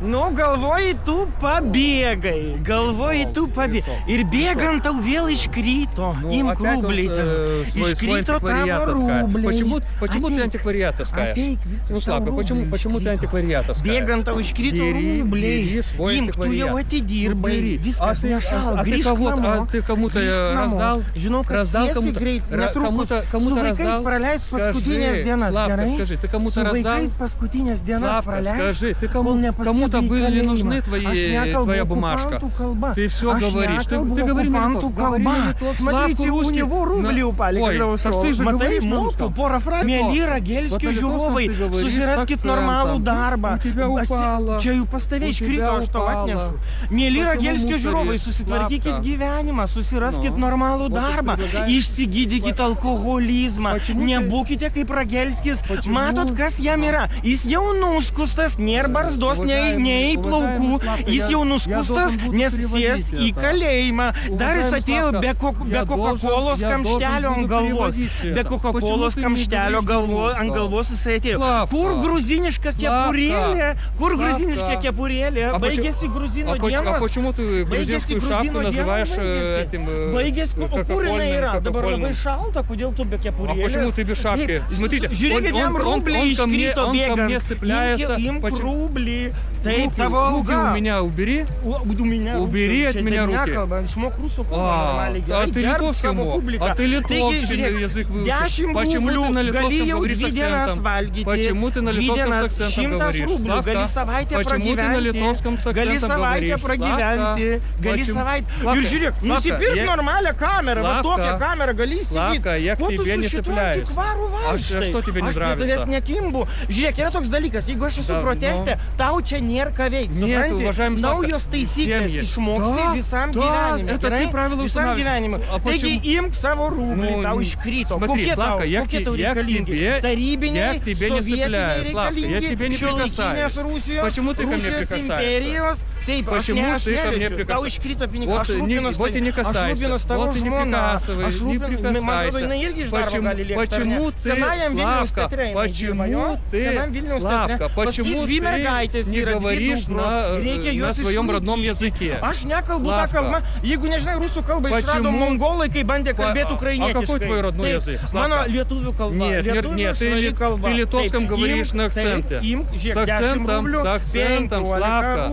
Nu, galvoji, tu pabėgai. Ir bėgant tau vėl iškrito. Imk rubliai. Iškrito tavo rubliai. Почему ты антиквариат таскаешь? Ну, Славка, почему ты антиквариат таскаешь? Bėgant tau iškrito rubliai. Imk, tu jau atidirbai. Viskas nešal. Grįžk namo. А ты кому-то раздал? Žinau, kad sėsi greit. Netrukus Кому-то su раздал? vaikais praleis paskutinės dienas. Славка, скажи, ты кому-то Su раздал? vaikais paskutinės dienas Славка, praleis. скажи, ты кому-то были нужны твоя бумажка? Ты все говоришь, ты говори на литовском. Смотрите, у него рубли упали, когда Ой, так ушел. ты же Matai, говоришь на moku, русском. porą frazių. Mėly Ragelskio žiūrovai, susiraskit normalų darbą. Čia jau pas tave iškrito, aš tau atnešu. Mėly Ragelskio žiūrovai, susitvarkykit gyvenimą, susiraskit normalų darbą, išsigydykit alkoholizmą, nebūkite kaip Ragelskis. Matot, kas jam yra? Jis jau nuskustas, nėra barzdos, nei plaukų. Jis jau nuskustas, nes sės į kalėjimą. Dar jis atėjo be Coca-Colos kamštelio ant galvos. Be Coca-Colos kamštelio ant galvos jisai atėjo. Kur gruziniška kepurėlė? Baigėsi gruzino dienos. А почему ты грузинскую шапку называешь этим Baigėsi, o kur jinai yra? Dabar labai šalta, kodėl tu be kepurėlės? А почему ты без шапки? Смотрите, žiūrėkit, jam rubliai iškrito bėgant. Imk rublį. Taip, tavo alga. У меня убери. Убери от меня руки. Išmok rusų kalbą normaliai. А ты литовский мог. А ты литовский язык выучил. Почему ты на литовском говоришь с акцентом? Почему ты на литовском с акцентом говоришь? Славка, почему ты на литовском с акцентом говоришь? Gali savaitę. Ir žiūrėk, nusipirk normalią kamerą, va tokią kamerą gali įsigyti. Славка, я к тебе не цепляюсь. А что тебе не нравится? Aš nekimbu. Žiūrėk, yra toks dalykas, jeigu aš esu proteste, tau čia nėra ką veikti. Нет, уважаемый Славка, naujos taisyklės išmokti visam gyvenimui. Это ты правила Visam gyvenimui. Taigi imk savo rublį, tau iškrito. Kokie tau reikalingi? Tarybiniai, sovietiniai reikalingi, šiuolaikinės Rusijos imperijos. Taip, aš neliečiu. Tau iškrito pinigai. Aš rūpinuos tavo žmona. Man atrodo, jinai irgi iš darbo gali lėkti, ar ne? Senajam Vilniaus teatre jinai dirba, jo? Senajam Vilniaus teatre. Paskui dvi mergaitės yra, dvi dukros. Reikia juos išlaikyti. Aš nekalbu tą kalbą. Jeigu nežinai rusų kalbą, išrado mongolai, kai bandė kalbėti ukrainietiškai. Mano lietuvių kalba. Lietuvių Ты литовском говоришь на акценте. С акцентом, Славка.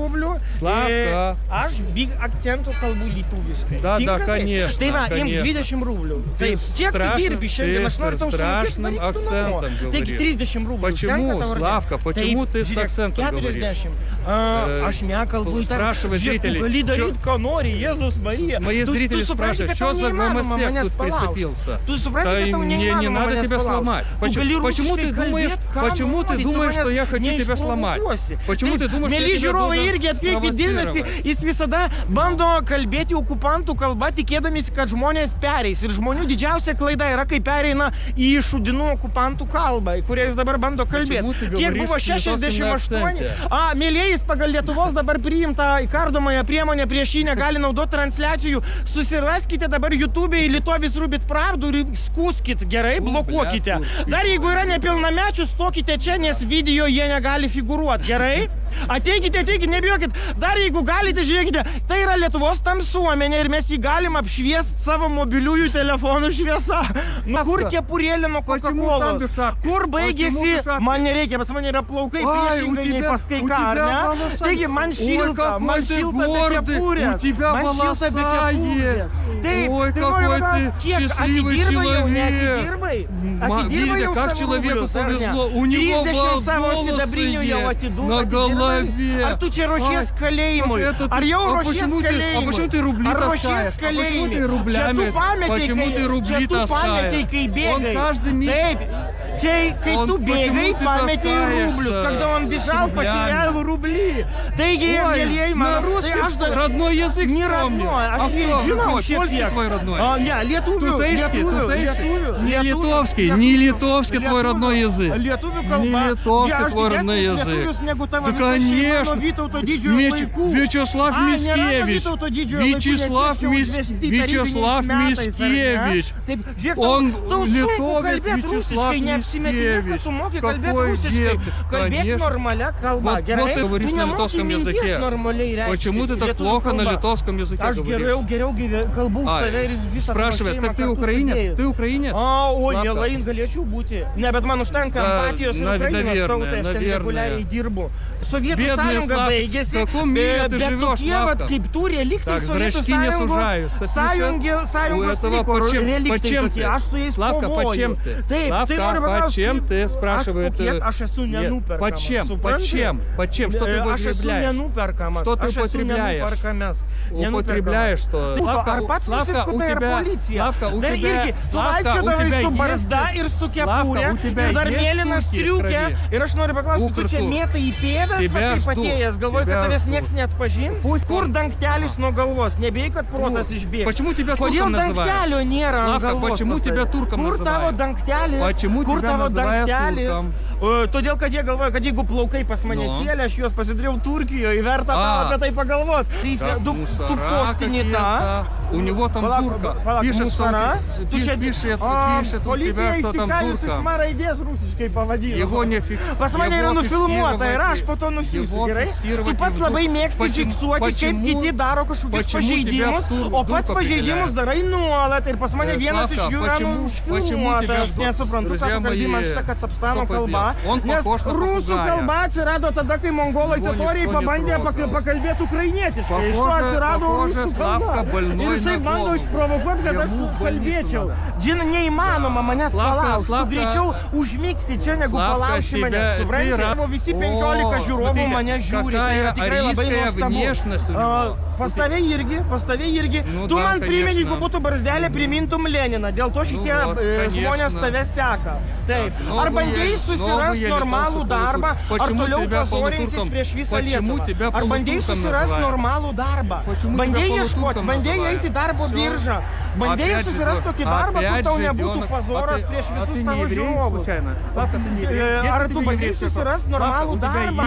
Славка. Aš big akcentų kalbų lietuviškai. Да, конечно. Tai va, imk 20 rublių. Taip, kiek tu dirbi šiandien, aš noriu tau страшным акцентом Taigi 30 rublių. Почему, Славка, почему ты с акцентом говоришь? 40. Aš nekalbu į tą. Спрашивай зрителей. Tu gali daryti, ką nori, Jėzus Marija. Мои зрители спрашивают, что за гомосек тут прицепился? Tu supranti, kad tau neįmanoma не надо тебя сломать. Почему ты думаешь, что я хочу тебя сломать? Почему ты думаешь, что я тебя должен dėmesį, jis visada bando kalbėti okupantų kalbą, tikėdamės, kad žmonės pereis. Ir žmonių didžiausia klaida yra, kai pereina į šudinų okupantų kalbą, kurią jis dabar bando kalbėti. Kiek buvo 68? Mėlėjais pagal Lietuvos dabar priimtą įkardomąją priemonę prieš jį negali naudoti transliacijų. Susiraskite dabar YouTube'e į Litovės Rubit Pravdų ir skūskit, gerai, blokuokite. Dar jeigu yra nepilnamečių, stokite čia, nes video jie negali figūruoti, gerai? Ateikite, nebijokit. Dar jeigu galite, žiūrėkite, tai yra Lietuvos tamsuomenė ir mes jį galim apšviesti savo mobiliųjų telefonų šviesa. Kur kepurėlė nuo Coca-Colos? Kur baigėsi? Man nereikia, pas man yra plaukai priešingai nei pas kai ką, ar ne? Taigi man šilta be kepurės. Man šilta be kepurės. Taip, tai noriu vadovauti, kiek atidirbai jau, neatidirbai? Atidirbai jau savo rublius, ar ne? 30 savo sidabrinių jau atidirbai. Ar tu čia ruošies kalėjimui? Ar jau ruošies kalėjimui? А почему ты рубли таскаешь? Почему ты рублями? Почему ты рубли таскаешь? Он каждый миг... Kai tu bėgai, pametei rublius. Когда он бежал, потерял рубли. Таigi, mėlyjei, на русский родной язык вспомнил. Польский твой родной? Не, Не литовский твой родной язык. Не литовский твой родной язык. Да, конечно. Вячеслав Міцкевич. Он литовец Вячеслав Міцкевич. apsimetinė, kad tu moki kalbėti rusiškai. Kalbėk normalia kalba. Вот ты говоришь на литовском языке. Почему ты так плохо на литовском языке говоришь? Aš geriau kalbu už tave ir visą Спрашивает, так ты украинец? Ты украинец? Ой, Jelain galėčiau būti. Ne, bet man užtenka empatijos ir Ukrainos tautai, aš ten reguliariai dirbu. Sovietų sąjunga baigėsi, bet tokie, kaip tų reliktai Sovietų sąjungos liko reliktai tokie, aš su jais kovoju. Taip, tai noriu paklausti, aš esu nenuperkamas. Почем? Что ты употребляешь? Что ты употребляешь? Употребляешь что? Славка, у тебя su barzda ir su kepurė, ir dar mėlyna striukė. Ir aš noriu paklausti, tu čia mėtai į pėdas, kaip atėjęs, galvoju, kad tavęs nieks neatpažins? Kur dangtelis nuo galvos? Nebėjai, kad protas išbėgs. Kodėl dangtelio nėra ant galvos? Kur tavo dangtelis? Kur tavo dangtelis? Todėl, kad jie galvoja, kad jeigu plaukai pas mane cėlė, aš juos pasidariau Turkijoje, verta apie tai pagalvot. Tu postinį tą. У него там дурка. Пишет, пишет у тебя, что там дурка. Его не фиксируют. Pas mane yra nufilmuota ir aš po to nusiųsiu, gerai? Tu pats labai mėgsti fiksuoti, kaip kiti daro kažkokius pažeidimus, o pats pažeidimus darai nuolat. Ir pas mane vienas iš jų yra užfilmuotas. Nesuprantu, ką tu kalbi man šitą Kacapstano kalbą. Nes rusų kalba atsirado tada, kai mongolai totoriai pabandė pakalbėti ukrainietiškai. Iš to atsirado rusų kalba. Ir jisai bando išprovokuoti, kad aš kalbėčiau. Žinai, neįmanoma manęs palaužti. Tu greičiau užmiksi čia, negu palaužti mane. Supranti, visi 15 žiūrovų mane žiūri. Tai yra tikrai labai nuostabu. Pas tave irgi. Tu man primeni, jeigu būtų barzdelė, primintum Leniną. Dėl to šitie žmonės tave seka. Taip. Ar bandėjai susirasti normalų darbą, ar toliau pazorinsis prieš visą Lietuvą? Ar bandėjai susirasti normalų darbą? Bandėjai ieškoti, bandėjai eiti darbo biržą. Bandėjai susirasti tokį darbą, kur tau nebūtų pazoras prieš visus tavo žiūrovus. Ar tu bandėjai susirasti normalų darbą?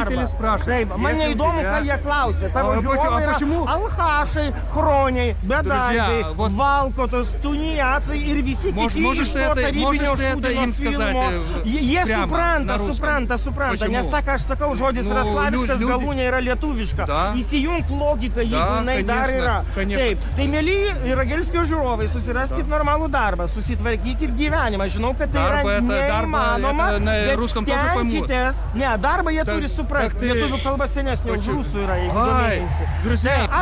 Taip, man neįdomu, ką jie klausė. Tavo žiūrovai yra alhašai, chroniai, bedarbiai, valkotos, tuniacai ir visi kiti iš to tarybinio šūdino filmo. Jie supranta, nes tą, ką aš sakau, žodis yra slaviškas, galūnė yra lietuviška. Įsijunk logiką, jeigu jinai dar yra. Taip, tai mėly Ragelskio žiūrovai, susiraskit normalų darbą, susitvarkykit gyvenimą. Žinau, kad tai yra neįmanoma, bet stenkitės. Ne, darbą jie turi suprasti. Lietuvių kalba senesnė už rusų yra, jeigu domėjaisi.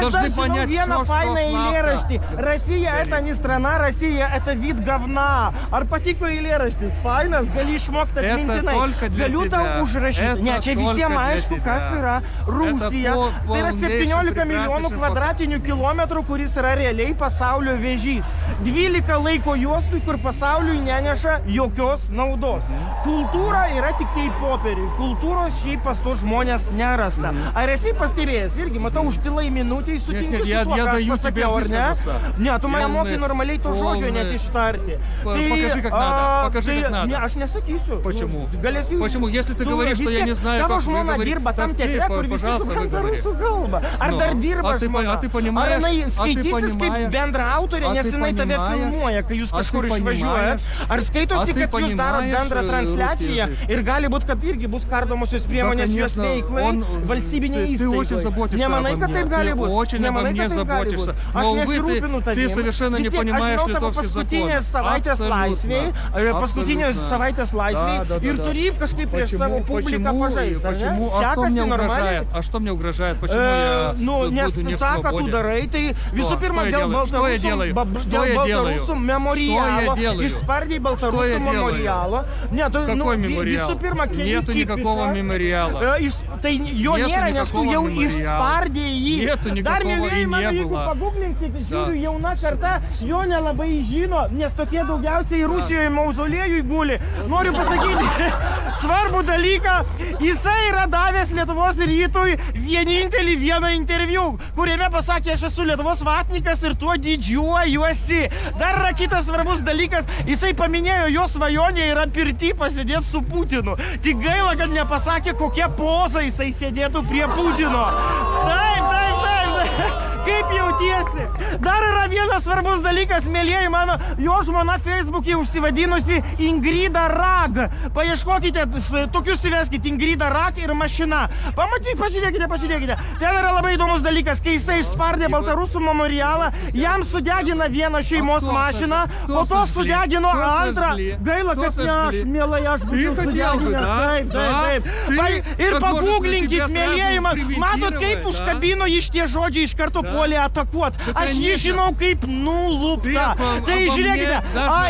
Aš dar žinau vieną fainą eilėraštį. Rasija – это не страна, Россия – это вид говна. Ar patiko eilėraštis? Fainas, gali išmokti atmintinai. Galiu tau užrašyti. Ne, čia visiems aišku, kas yra Rusija. Tai yra 17 milijonų kvadratinių kilometrų, kuris yra realiai pasaulio vėžys. 12 laiko juostų, kur pasauliui neneša jokios naudos. Kultūra yra tik tai popieriui. Kultūros šiaip pas to žmonės nerasta. Ar esi pastebėjęs? Irgi, matau, užtilai minutį, sutinki su tuo, ką aš pasakiau, ar ne? Ne, tu mane mokai normaliai to žodžio net ištarti. Покажи, как надо. Покажи, как надо. Не, aš nesakysiu. Почему? Почему? Если ты говоришь, что я не знаю, как вы говорите, dirba tam teatre, kur visi supranta rusų kalbą. Ar dar dirba žmona? Ar jinai skaitysis kaip bendra autorė, nes jinai tave filmuoja, kai jūs kažkur išvažiuojat? Ar skaitosi, kad jūs darot bendrą transliaciją ir gali būt, kad irgi bus kardomosios priemonės jos veiklai valstybinė įstaigoje? Nemanai, kad taip gali būt? Nemanai, kad taip gali būt? Aš nesirūpinu tavim. Vis tiek, aš žinau tavo paskutinės savaitės laisvėj ir turi kažkaip prieš savo publiką pažaist, ar ne? Sekasi normaliai? А что мне угрожает? Почему я буду не в свободе? Tą, ką tu darai, tai visų pirma dėl Baltarusų memorialo, išspardėjai Baltarusų memorialo. Какой мемориал? Visų pirma, Нету никакого мемориала. Tai jo nėra, nes tu jau išspardėjai jį. Dar mėlėjai, mano, jeigu paguglinsit, žiūriu, jauna karta jo nelabai žino, nes tokie daugiausiai Rusijoje mauzolėjui guli. Noriu pasakyti svarbų dalyką, jisai yra davęs Lietuvos rytui vienintelį vieną interviu, kuriame pasakė, aš esu Lietuvos vatnikas ir tuo didžiuojuosi. Dar yra kitas svarbus dalykas, jisai paminėjo, jo svajonė yra pirty pasėdėti su Putinu. Tik gaila, kad nepasakė, kokia poza jisai sėdėtų prie Putino. Taip. kaip jautiesi? Dar yra vienas svarbus dalykas, mėlyjeji mano, jo žmona Facebook'e užsivadinusi Ingrida Rag. Paieškokite, tokius įveskite, Ingrida Rag ir mašina. Pažiūrėkite. Ten yra labai įdomus dalykas, kai jisai išspardė Baltarusų memorialą, jam sudegina vieną šeimos mašiną, po to sudegino antrą. Gaila, kad ne aš, mielai, aš būčiau sudeginęs. Taip. Ir pagūglinkit, mėlyjeji man, matot, kaip užkabino iš tie žodžiai iš karto puolė atakuot. Aš jį žinau kaip nulupta. Tai žiūrėkite,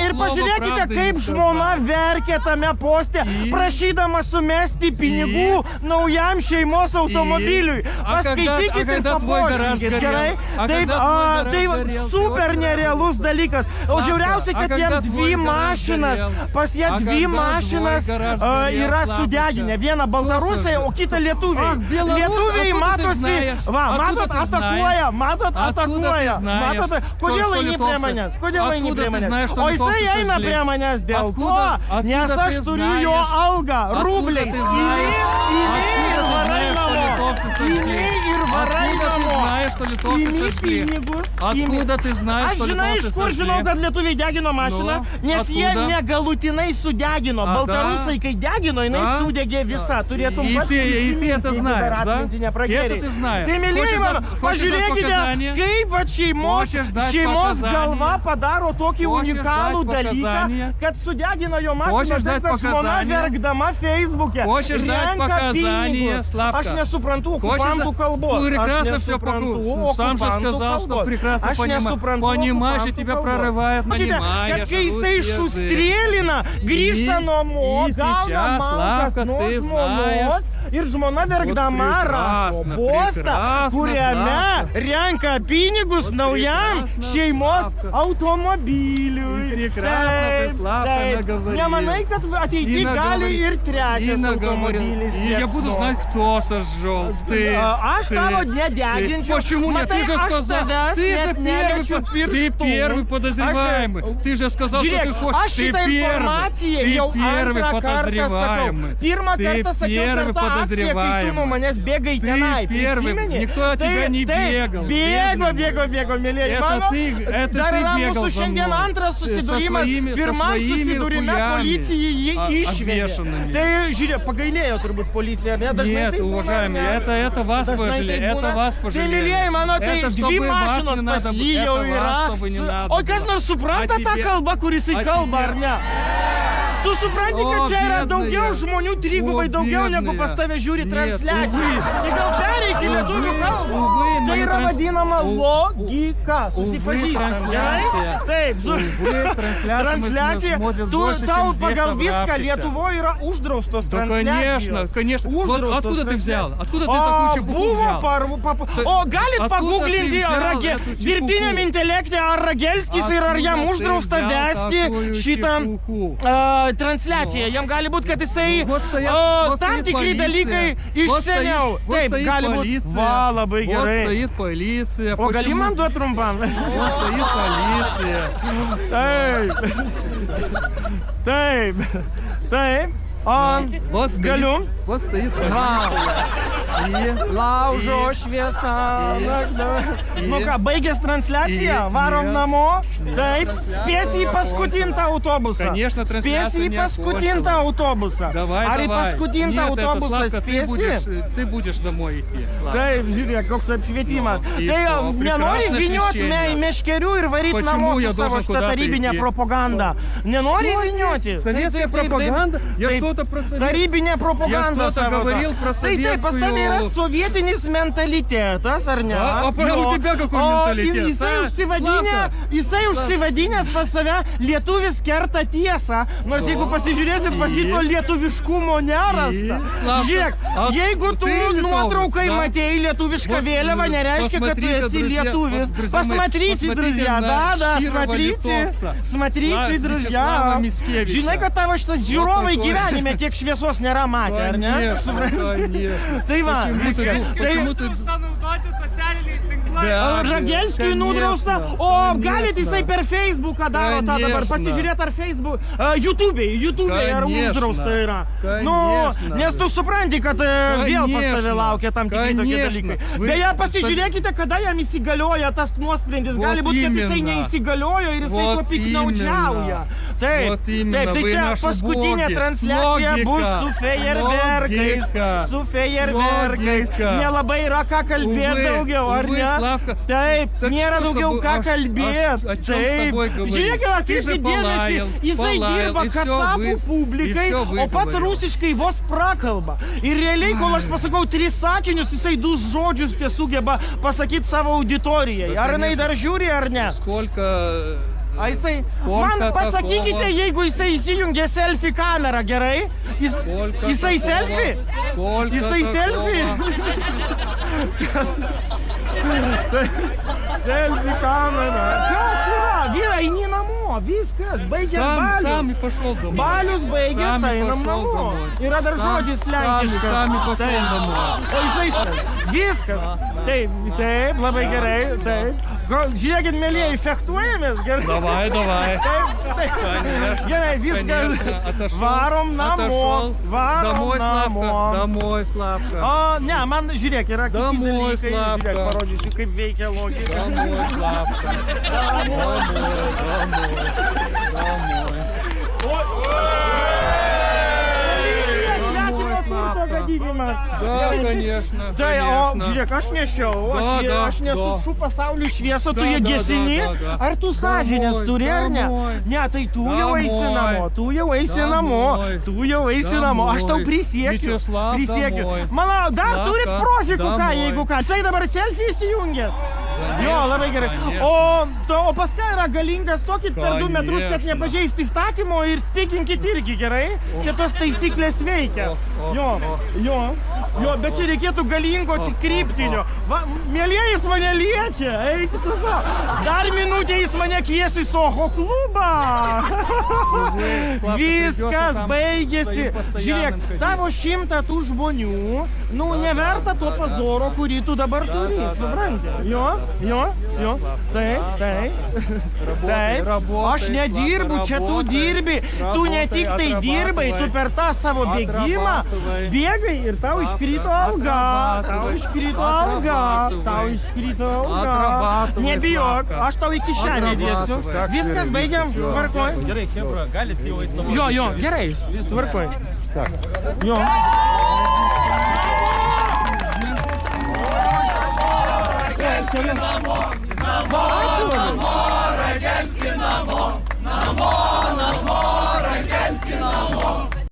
ir pažiūrėkite, kaip žmona verkė tame poste, prašydama sumesti pinigų naujam šeimos automobiliui. Paskaitykit ir papožinkit, gerai? Tai super nerealus dalykas. O žiauriausiai, kad jam pas jie dvi mašinas yra sudeginę. Vieną baltarusai, o kitą lietuviai. Lietuviai matosi, matot, atakuoja. Kodėl eini prie manęs? O jisai eina prie manęs dėl to, nes aš turiu jo algą, rubliais. Ir varai namo. Imi pinigus. Откуда ты знаешь, что литовцы сожгли? Aš žinau, kad lietuviai degino mašiną, nes jie negalutinai sudegino. Baltarusai, kai degino, jinai sudegė visą. Turėtum pats prisiminti, это знаешь, да? Это ты знаешь. Tai, mėlyjeji mano, pažiūrėkite, kaip šeimos galva padaro tokį unikalų dalyką, kad sudegino jo mašiną, taip kad žmona verkdama Facebook'e renka pinigus. Aš nesuprantu okupantų kalbos. Сам же сказал, что прекрасно понимаешь, и тебя прорывает на немая. Kad kai jisai šustrėlina, grįžta namo, gauna malkas nuo žmonos ir žmona verkdama rašo postą, kuriame renka pinigus naujam šeimos automobiliui. Taip. Nemanai, kad ateity gali ir trečias automobilis. Я буду знать, кто сожжел. Ты. Aš tavo nedeginčiau. Почему нет? Ты же сказал, ты первый подозреваемый. Ты же сказал, что ты хочешь. Ты первый подозреваемый. Pirmą kartą sakiau per tą akciją, kai tu nuo manęs bėgai tenai. Prisimeni? Никто от тебя не бегал. Bėgo, mėlyjeji mano. Dar yra mūsų šiandien antras susidūrimas. Pirmam susidūrime policija jį išvedė. Tai žiūrėk, pagailėjo turbūt policija, ne? Нет, уважаемые, это вас пожалели. Tai, mėlyjeji mano, tai dvi mašinos pas jį jau yra. O kas nors supranta tą kalbą, kuris jį kalba, ar ne? Tu supranti, kad čia yra daugiau žmonių, trigubai daugiau, negu pas tave žiūri transliaciją. Tai gal pereik į lietuvių kalbą. Tai yra vadinama logika. Susipažįstam, gerai? Taip, transliacija. Tau pagal viską Lietuvoje yra uždraustos transliacijos. Конечно. Откуда ты взял? Откуда ты такую чепуху взял? O galit paguglinti dirbtiniam intelekte, ar Ragelskis ir ar jam uždrausta vesti šitą transliaciją. Jam gali būti, kad jisai tam tikri dalykai iš seniau. Taip, gali būti. Va, labai gerai. Стоит полиция. O gali man duoti trumpam? Вот стоит полиция. Taip. Galiu? Вот стоит полиция. Laužo šviesa. Nu ką, baigęs transliaciją, varom namo. Taip, spėsi į paskutintą autobusą. Конечно, Spėsi į paskutintą autobusą. Ar į paskutintą autobusą spėsi? Ты будешь домой идти, Слава. Taip, žiūrėk, koks apšvietimas. Tai nenori vynioti meškerių ir varyti namo su savo šitą tarybinę propagandą. Nenori vynioti? Советская пропаганда? Я что-то про советскую. Tarybinė propaganda. Я что-то говорил про советскую. Tai pas tave yra sovietinis mentalitetas, ar ne? O у тебя какой менталитет? Jisai užsivadinęs pas save lietuvis kerta tiesą, nors jeigu pasižiūrėsit, pas jį to lietuviškumo nerasta. Žiūrėk, jeigu tu nuotraukai matėjai lietuvišką vėliavą, nereiškia, kad tu esi lietuvis. Посмотрите, друзья, да, смотрите, друзья. Žinai, kad tavo šitas žiūrovai gyvenime tiek šviesos nėra matę, ar ne? Tai va, Почему ты... Ragėlskiui nudrausta, o galit jisai per Facebooką daro tą dabar, pasižiūrėti ar Facebook, YouTube'ai ar uždrausta yra. Nu, nes tu supranti, kad vėl pas tave laukia tam tikrai tokie dalykai. Beje, pasižiūrėkite, kada jam įsigalioja tas nuosprendis. Gali būti, kad jisai neįsigaliojo ir jisai tuo piknaudžiauja. Taip, tai čia paskutinė transliacija bus su fejerverkais. Su fejerverkais. Nelabai yra ką kalbėti daugiau, ar ne? Taip, nėra daugiau ką kalbėti. Taip, žiūrėkime, atkreipkite dėmesį, jisai dirba kacapų publikai, o pats rusiškai vos prakalba. Ir realiai, kol aš pasakau 3 sakinius, jisai 2 žodžius tie sugeba pasakyti savo auditorijai. Ar jinai dar žiūri, ar ne? Man pasakykite, jeigu jisai įsijungia selfie kamerą, gerai? Jisai selfie? Jisai selfie? Selfie kamera. Kas yra? Vyra, eini namo, viskas, baigės balius. Balius baigės, einam namo. Yra dar žodis lenkiškas. O jisai... Viskas. Taip, labai gerai, taip. Žiūrėkit, mėlieji, fechtuojamės, gerai? Davai. Taip. Gerai, viskas. Varom namo. Домой, Slavka. O, ne, man, žiūrėk, yra kiti dalykai. Žiūrėk, parodysiu, kaip veikia logika. Домой, Slavka. Да, конечно. Tai, o, žiūrėk, aš nešiau, aš nesušu pasaulių šviesą, tu jie gesini, ar tu sąžinės turi, ar ne? Ne, tai tu jau eisi namo, aš tau prisiekiu. Manau, dar turit prožikų ką, jeigu ką. Jisai dabar selfie įsijungęs. Jo, labai gerai. O pas ką yra galingas tokit per 2 metrus, kad nepažeisti įstatymo ir spikinkit irgi, gerai? Čia tos taisyklės veikia. Jo, bet čia reikėtų galingo tik kryptinio. Va, mėlieji, jis mane liečia. Eikit tu savo. Dar minutę jis mane kvies į Soho klubą. Viskas, baigėsi. Žiūrėk, tavo 100 tų žmonių, nu, neverta to pozoro, kurį tu dabar turi, supranti? Jo. Taip. Aš nedirbu, čia tu dirbi. Tu ne tik tai dirbai, tu per tą savo bėgimą bėgai ir tau iškrito alga. Nebijok, aš tau į kišenę dėsiu. Viskas, baigiam, tvarkoj. Gerai, chebra, galit jau eiti namo. Jo, gerai, tvarkoj. Jo. Sėlė.